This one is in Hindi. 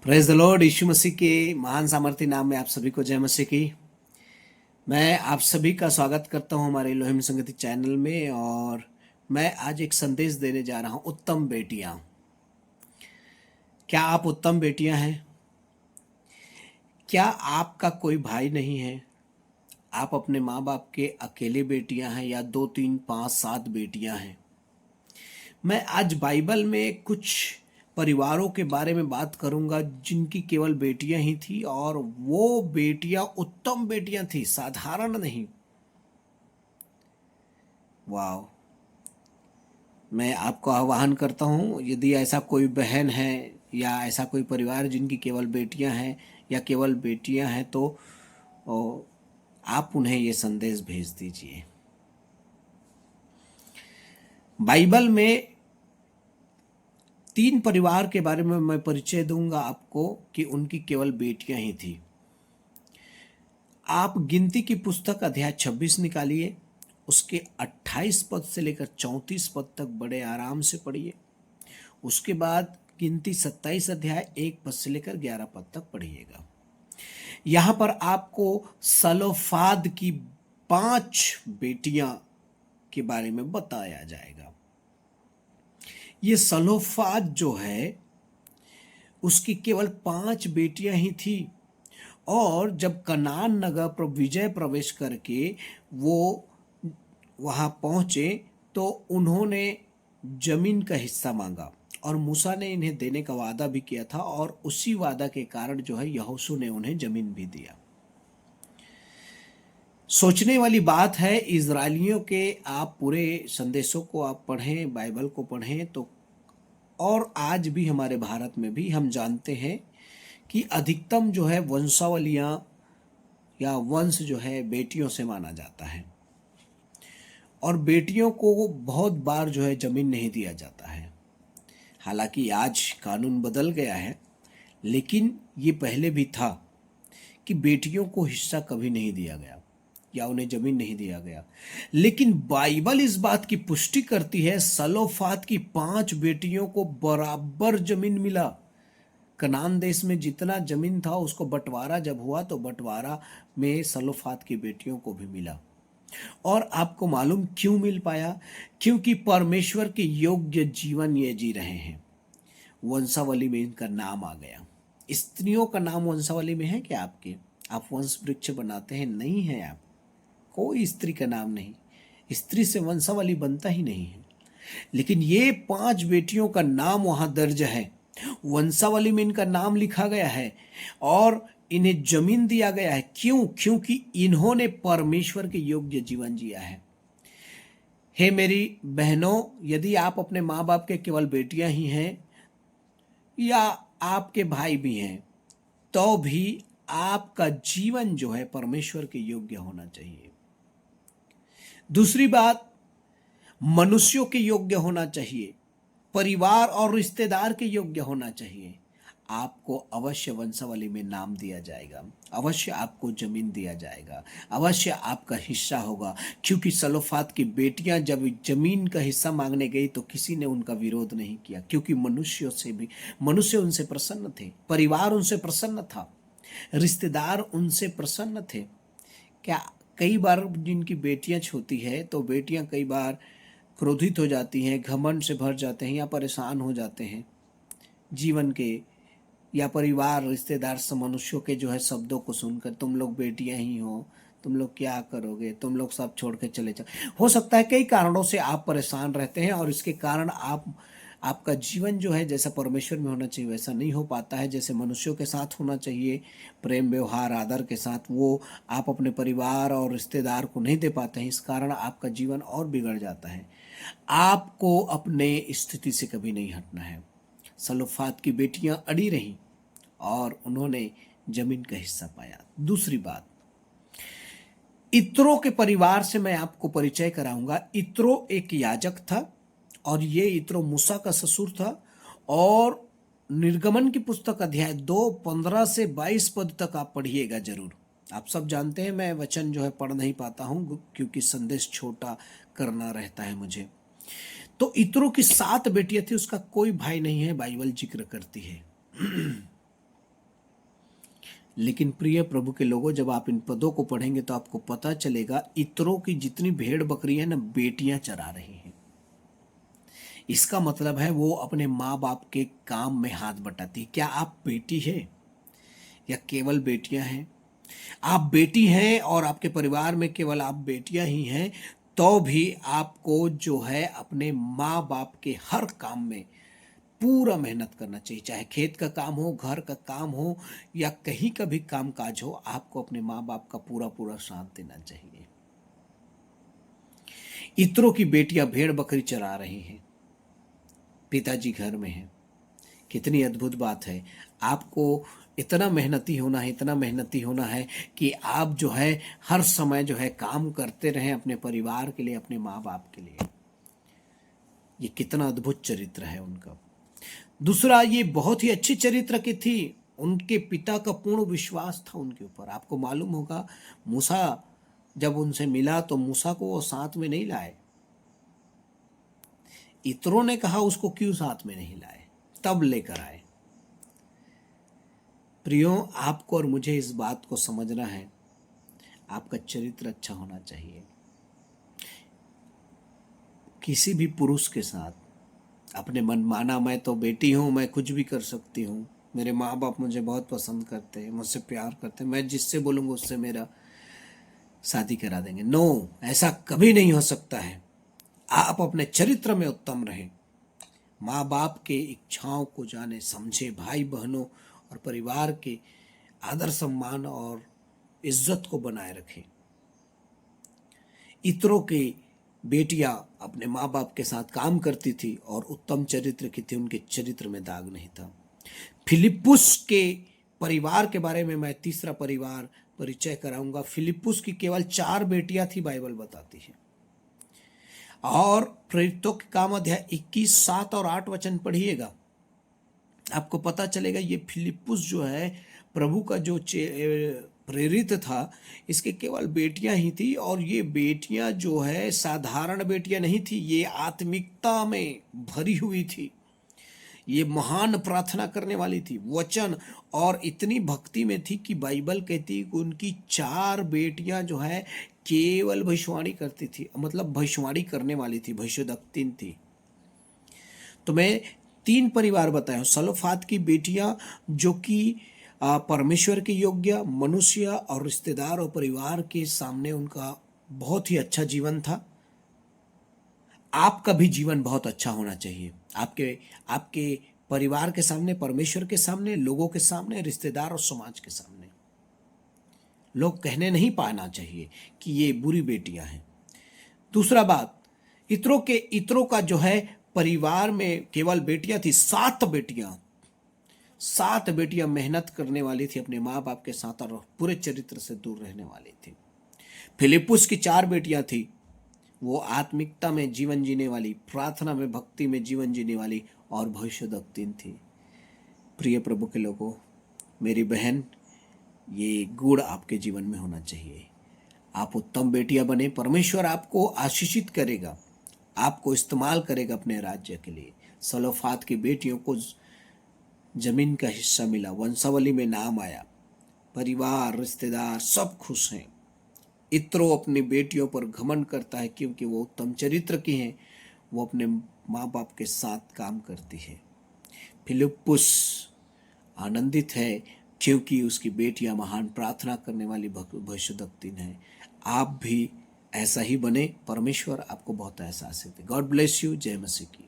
Praise the Lord. यीशु मसीह के महान सामर्थ्य नाम में आप सभी को जय मसीह की। मैं आप सभी का स्वागत करता हूं हमारे लोहिम संगति चैनल में। और मैं आज एक संदेश देने जा रहा हूं, उत्तम बेटियां। क्या आप उत्तम बेटियां हैं? क्या आपका कोई भाई नहीं है? आप अपने माँ बाप के अकेले बेटियां हैं या 2 3 5 7 बेटियां हैं? मैं आज बाइबल में कुछ परिवारों के बारे में बात करूंगा जिनकी केवल बेटियां ही थी, और वो बेटियां उत्तम बेटियां थी, साधारण नहीं। वाह! मैं आपको आह्वान करता हूं, यदि ऐसा कोई बहन है या ऐसा कोई परिवार जिनकी केवल बेटियां हैं या केवल बेटियां हैं, तो ओ, आप उन्हें ये संदेश भेज दीजिए। बाइबल में 3 परिवार के बारे में मैं परिचय दूंगा आपको कि उनकी केवल बेटियां ही थी। आप गिनती की पुस्तक अध्याय 26 निकालिए, उसके 28 पद से लेकर 34 पद तक बड़े आराम से पढ़िए। उसके बाद गिनती 27 अध्याय 1 पद से लेकर 11 पद तक पढ़िएगा। यहां पर आपको सलोफाद की 5 बेटियां के बारे में बताया जाएगा। ये सलोफाद जो है, उसकी केवल 5 बेटियां ही थी। और जब कनान नगर पर विजय प्रवेश करके वो वहां पहुंचे तो उन्होंने जमीन का हिस्सा मांगा, और मूसा ने इन्हें देने का वादा भी किया था, और उसी वादा के कारण जो है यहोशू ने उन्हें जमीन भी दिया। सोचने वाली बात है, इजरायलियों के आप पूरे संदेशों को आप पढ़ें, बाइबल को पढ़ें तो, और आज भी हमारे भारत में भी हम जानते हैं कि अधिकतम जो है वंशावलियां या वंश जो है बेटियों से माना जाता है, और बेटियों को बहुत बार जो है जमीन नहीं दिया जाता है। हालांकि आज कानून बदल गया है, लेकिन ये पहले भी था कि बेटियों को हिस्सा कभी नहीं दिया गया या उन्हें जमीन नहीं दिया गया। लेकिन बाइबल इस बात की पुष्टि करती है, सलोफात की 5 बेटियों को बराबर जमीन मिला। कनान देश में जितना जमीन था उसको बंटवारा जब हुआ तो बंटवारा में सलोफात की बेटियों को भी मिला। और आपको मालूम क्यों मिल पाया? क्योंकि परमेश्वर के योग्य जीवन ये जी रहे हैं। वंशावली में इनका नाम आ गया। स्त्रियों का नाम वंशावली में है क्या आपके? आप वंश वृक्ष बनाते हैं? नहीं है। आप कोई स्त्री का नाम नहीं, स्त्री से वंशावली बनता ही नहीं है। लेकिन ये 5 बेटियों का नाम वहां दर्ज है, वंशावली में इनका नाम लिखा गया है, और इन्हें जमीन दिया गया है। क्यों? क्योंकि इन्होंने परमेश्वर के योग्य जीवन जिया है। हे मेरी बहनों, यदि आप अपने माँ बाप के केवल बेटियां ही हैं या आपके भाई भी हैं, तो भी आपका जीवन जो है परमेश्वर के योग्य होना चाहिए। दूसरी बात, मनुष्यों के योग्य होना चाहिए, परिवार और रिश्तेदार के योग्य होना चाहिए। आपको अवश्य वंशावली में नाम दिया जाएगा, अवश्य आपको जमीन दिया जाएगा, अवश्य आपका हिस्सा होगा। क्योंकि सलोफात की बेटियां जब जमीन का हिस्सा मांगने गई तो किसी ने उनका विरोध नहीं किया, क्योंकि मनुष्य उनसे प्रसन्न थे, परिवार उनसे प्रसन्न था, रिश्तेदार उनसे प्रसन्न थे। क्या कई बार जिनकी बेटियां छोटी है तो बेटियां कई बार क्रोधित हो जाती हैं, घमंड से भर जाते हैं या परेशान हो जाते हैं जीवन के, या परिवार रिश्तेदार से मनुष्यों के जो है शब्दों को सुनकर, तुम लोग बेटियां ही हो, तुम लोग क्या करोगे, तुम लोग सब छोड़ के चले जाओ। हो सकता है कई कारणों से आप परेशान रहते हैं, और इसके कारण आपका जीवन जो है जैसा परमेश्वर में होना चाहिए वैसा नहीं हो पाता है, जैसे मनुष्यों के साथ होना चाहिए, प्रेम व्यवहार आदर के साथ, वो आप अपने परिवार और रिश्तेदार को नहीं दे पाते हैं। इस कारण आपका जीवन और बिगड़ जाता है। आपको अपने स्थिति से कभी नहीं हटना है। सलोफात की बेटियां अड़ी रहीं और उन्होंने जमीन का हिस्सा पाया। दूसरी बात, इत्रो के परिवार से मैं आपको परिचय कराऊंगा। इत्रो एक याजक था, और ये इत्रो मूसा का ससुर था। और निर्गमन की पुस्तक अध्याय 2 15 से 22 पद तक आप पढ़िएगा जरूर। आप सब जानते हैं मैं वचन जो है पढ़ नहीं पाता हूं, क्योंकि संदेश छोटा करना रहता है मुझे। तो इत्रो की 7 बेटियां थी, उसका कोई भाई नहीं है, बाइबल जिक्र करती है। लेकिन प्रिय प्रभु के लोगों, जब आप इन पदों को पढ़ेंगे तो आपको पता चलेगा इत्रो की जितनी भेड़ बकरी है ना, बेटियां चरा रही हैं। इसका मतलब है वो अपने माँ बाप के काम में हाथ बटाती है। क्या आप बेटी है या केवल बेटियां हैं? आप बेटी हैं और आपके परिवार में केवल आप बेटियां ही हैं, तो भी आपको जो है अपने माँ बाप के हर काम में पूरा मेहनत करना चाहिए। चाहे खेत का काम हो, घर का काम हो या कहीं का भी काम काज हो, आपको अपने माँ बाप का पूरा पूरा साथ देना चाहिए। इत्रो की बेटियां भेड़ बकरी चरा रही हैं, पिताजी घर में हैं। कितनी अद्भुत बात है। आपको इतना मेहनती होना है, इतना मेहनती होना है कि आप जो है हर समय जो है काम करते रहें अपने परिवार के लिए, अपने माँ बाप के लिए। ये कितना अद्भुत चरित्र है उनका। दूसरा, ये बहुत ही अच्छी चरित्र की थी। उनके पिता का पूर्ण विश्वास था उनके ऊपर। आपको मालूम होगा, मूसा जब उनसे मिला तो मूसा को वो साथ में नहीं लाए। इत्रो ने कहा उसको क्यों साथ में नहीं लाए, तब लेकर आए। प्रियो, आपको और मुझे इस बात को समझना है, आपका चरित्र अच्छा होना चाहिए। किसी भी पुरुष के साथ अपने मन माना, मैं तो बेटी हूँ, मैं कुछ भी कर सकती हूँ, मेरे माँ बाप मुझे बहुत पसंद करते हैं, मुझसे प्यार करते हैं, मैं जिससे बोलूँगा उससे मेरा शादी करा देंगे। नो, ऐसा कभी नहीं हो सकता है। आप अपने चरित्र में उत्तम रहें, माँ बाप के इच्छाओं को जाने समझे, भाई बहनों और परिवार के आदर सम्मान और इज्जत को बनाए रखें। इत्रो की बेटियां अपने माँ बाप के साथ काम करती थी और उत्तम चरित्र की थी, उनके चरित्र में दाग नहीं था। फिलिप्पुस के परिवार के बारे में मैं तीसरा परिवार परिचय कराऊंगा। फिलिप्पुस की केवल 4 बेटियां थी, बाइबल बताती है। और प्रेरितों के काम अध्याय 21, 7 और 8 वचन पढ़िएगा, आपको पता चलेगा ये फिलिप्पुस जो है प्रभु का जो प्रेरित था, इसके केवल बेटियां ही थी। और ये बेटियां जो है साधारण बेटियां नहीं थी, ये आत्मिकता में भरी हुई थी। ये महान प्रार्थना करने वाली थी, वचन और इतनी भक्ति में थी कि बाइबल कहती है कि उनकी 4 बेटियां जो है केवल भविष्यवाणी करती थी, मतलब भविष्यवाणी करने वाली थी, भविष्यद्वक्तिन थी। तो मैं 3 परिवार बताया हूं। सलोफाद की बेटियां जो कि परमेश्वर के योग्य, मनुष्य और रिश्तेदार और परिवार के सामने उनका बहुत ही अच्छा जीवन था। आपका भी जीवन बहुत अच्छा होना चाहिए। आपके आपके परिवार के सामने, परमेश्वर के सामने, लोगों के सामने, रिश्तेदार और समाज के सामने लोग कहने नहीं पाना चाहिए कि ये बुरी बेटियां हैं। दूसरा बात, इत्रो का जो है परिवार में केवल बेटियां थी, 7 बेटियां। 7 बेटियां मेहनत करने वाली थी अपने माँ बाप के साथ और पूरे चरित्र से दूर रहने वाली थी। फिलिप्पुस की 4 बेटियां थी, वो आत्मिकता में जीवन जीने वाली, प्रार्थना में, भक्ति में जीवन जीने वाली और भविष्यद्वक्तिन थी। प्रिय प्रभु के लोगों, मेरी बहन, ये गुण आपके जीवन में होना चाहिए। आप उत्तम बेटियां बने, परमेश्वर आपको आशीषित करेगा, आपको इस्तेमाल करेगा अपने राज्य के लिए। सलोफाद की बेटियों को जमीन का हिस्सा मिला, वंशावली में नाम आया, परिवार, रिश्तेदार सब खुश हैं। इत्रो अपनी बेटियों पर घमंड करता है क्योंकि वो उत्तम चरित्र की हैं, वो अपने माँ बाप के साथ काम करती है। फिलिप्पुस आनंदित है क्योंकि उसकी बेटियां महान प्रार्थना करने वाली भविष्यद्वक्तिन है। आप भी ऐसा ही बने, परमेश्वर आपको बहुत एहसास है। God bless you. जय मसीह की।